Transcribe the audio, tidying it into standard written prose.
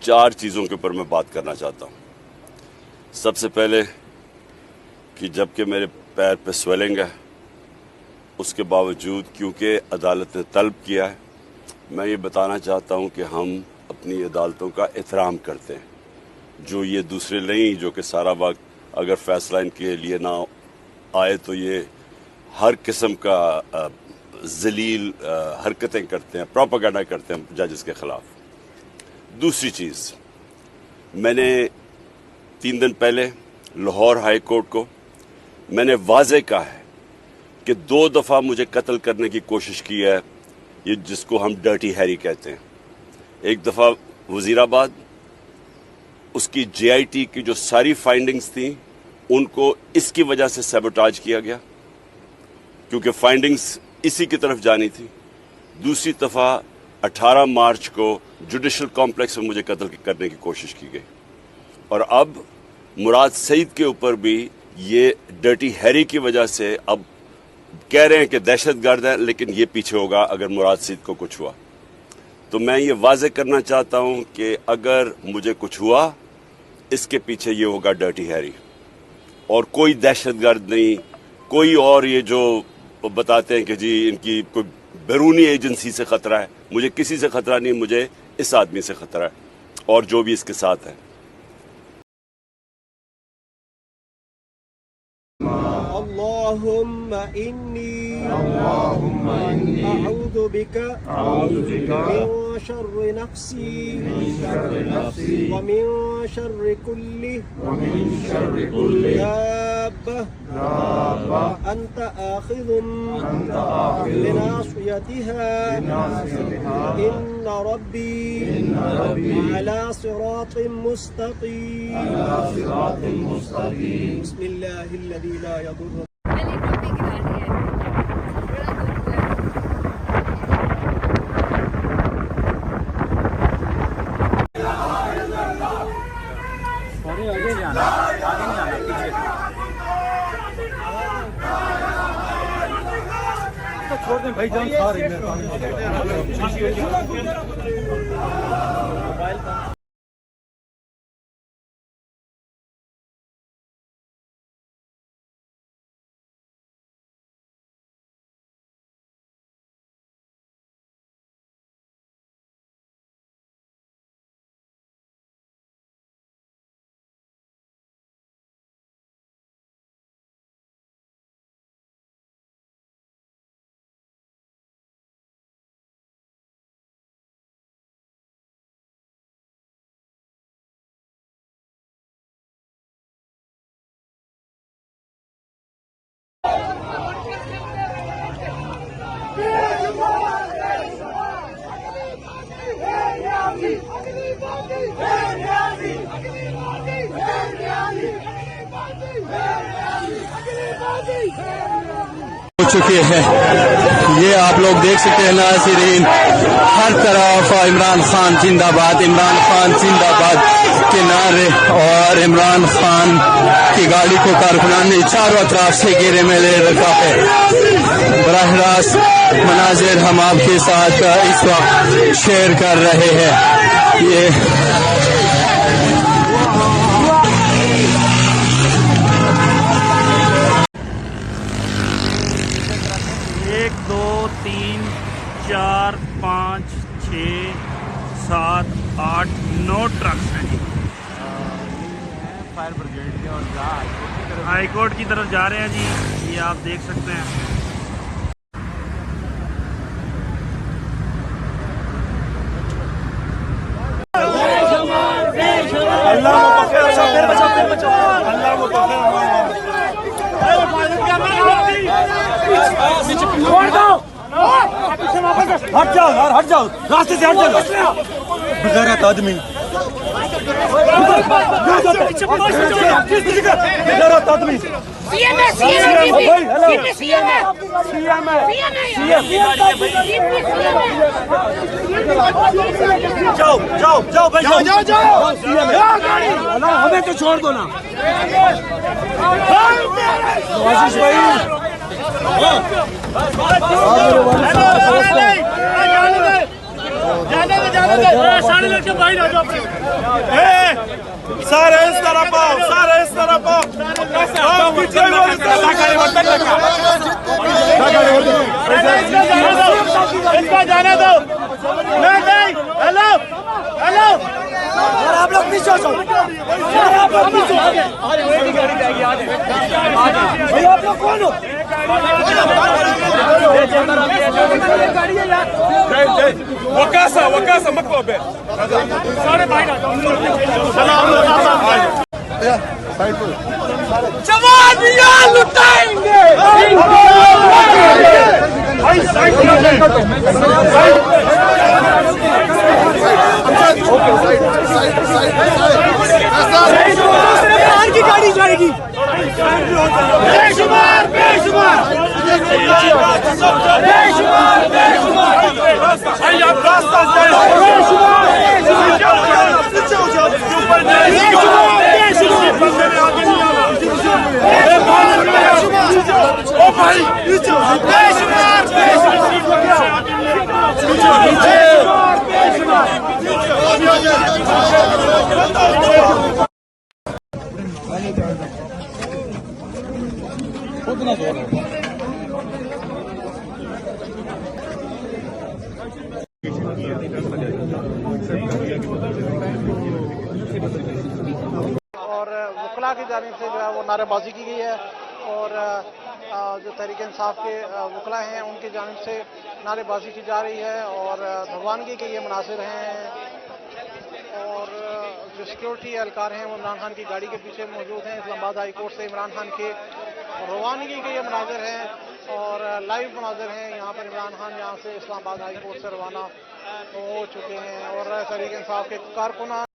4 चीज़ों के ऊपर मैं बात करना चाहता हूँ। सबसे पहले कि जबकि मेरे पैर पे स्वेलिंग है, उसके बावजूद क्योंकि अदालत ने तलब किया है, मैं ये बताना चाहता हूँ कि हम अपनी अदालतों का एहतराम करते हैं। जो ये दूसरे नहीं जो कि सारा वक्त अगर फैसला इनके लिए ना आए तो ये हर किस्म का जलील हरकतें करते हैं, प्रोपेगेंडा करते हैं जजेस के ख़िलाफ़। दूसरी चीज़, मैंने 3 दिन पहले लाहौर हाई कोर्ट को मैंने वाज़े कहा है कि 2 दफ़ा मुझे कत्ल करने की कोशिश की है, ये जिसको हम डर्टी हैरी कहते हैं। एक दफ़ा वज़ीराबाद, उसकी JIT की जो सारी फाइंडिंग्स थी उनको इसकी वजह से सैबोटाज किया गया क्योंकि फाइंडिंग्स इसी की तरफ जानी थी। दूसरी दफ़ा 18 मार्च को जुडिशल कॉम्प्लेक्स में मुझे कत्ल करने की कोशिश की गई और अब मुराद सईद के ऊपर भी ये डर्टी हैरी की वजह से अब कह रहे हैं कि दहशतगर्द है, लेकिन ये पीछे होगा अगर मुराद सईद को कुछ हुआ। तो मैं ये वाज़े करना चाहता हूं कि अगर मुझे कुछ हुआ, इसके पीछे ये होगा डर्टी हैरी और कोई दहशतगर्द नहीं, कोई और ये जो बताते हैं कि जी इनकी कोई बैरूनी एजेंसी से खतरा है, मुझे किसी से खतरा नहीं, मुझे इस आदमी से खतरा है और जो भी इसके साथ है। अल्लाहुम्मा इन्नी अऊज़ु बिका मिन शर्रि नफ्सी व मिन शर्रि कुल्ली दाब्बा अंत आखिज़ुम बिनासियतिहा इन्ना रब्बी अला सिरातिन मुस्तक़ीम बिस्मिल्लाहिल्लज़ी ला यदुर्रु। आगे जाना, आगे नहीं जाना, पीछे तो छोड़ दें भाई, जान खा रही है। हो चुके हैं, ये आप लोग देख सकते हैं नाज़रीन, हर तरफ इमरान खान जिंदाबाद, इमरान खान जिंदाबाद के नारे और इमरान खान की गाड़ी को कारकुनान ने चारों अतराफ से घेरे में ले रखा है। बराह रास्त मनाजिर हम आपके साथ इस वक्त शेयर कर रहे हैं। ये 1 2 3 4 5 6 7 8 9 ट्रक्स हैं जी। फायर ब्रिगेड के और हाई कोर्ट की तरफ जा रहे हैं जी, ये आप देख सकते हैं। हट जाओ यार, हट जाओ, रास्ते से हट जाओ। बेगैरत आदमी, बेगैरत आदमी। जाओ जाओ जाओ भाई, जाओ जाओ जाओ, हमें तो छोड़ दो ना आशीष भाई। सारे लड़के बाहर आ जाओ सारे इस तरफ आओ सारे इस तरफ आओ इसका जाने दो नहीं हेलो हेलो आप लोग पीछे हो आप लोग पीछे गाड़ी जाएगी आप लोग कौन हो वकासा मतलब सारे बाहर आ जाओ जवान लुटाएंगे की गाड़ी जाएगी बेशुमार बेशुमार बेशुमार और वकला की जानिब से जो है वो नारेबाजी की गई है और जो तहरीक इंसाफ के वकला हैं उनकी जानिब से नारेबाजी की जा रही है और भगवानगी के ये मनासिर हैं और जो सिक्योरिटी एहलकार हैं वो इमरान खान की गाड़ी के पीछे मौजूद हैं। इस्लामाबाद हाई कोर्ट से इमरान खान के रवानगी के ये मनाजिर हैं और लाइव मनाजिर हैं। यहाँ पर इमरान खान यहाँ से इस्लामाबाद हाई कोर्ट से रवाना हो चुके हैं और तहरीक इंसाफ के कारकुनान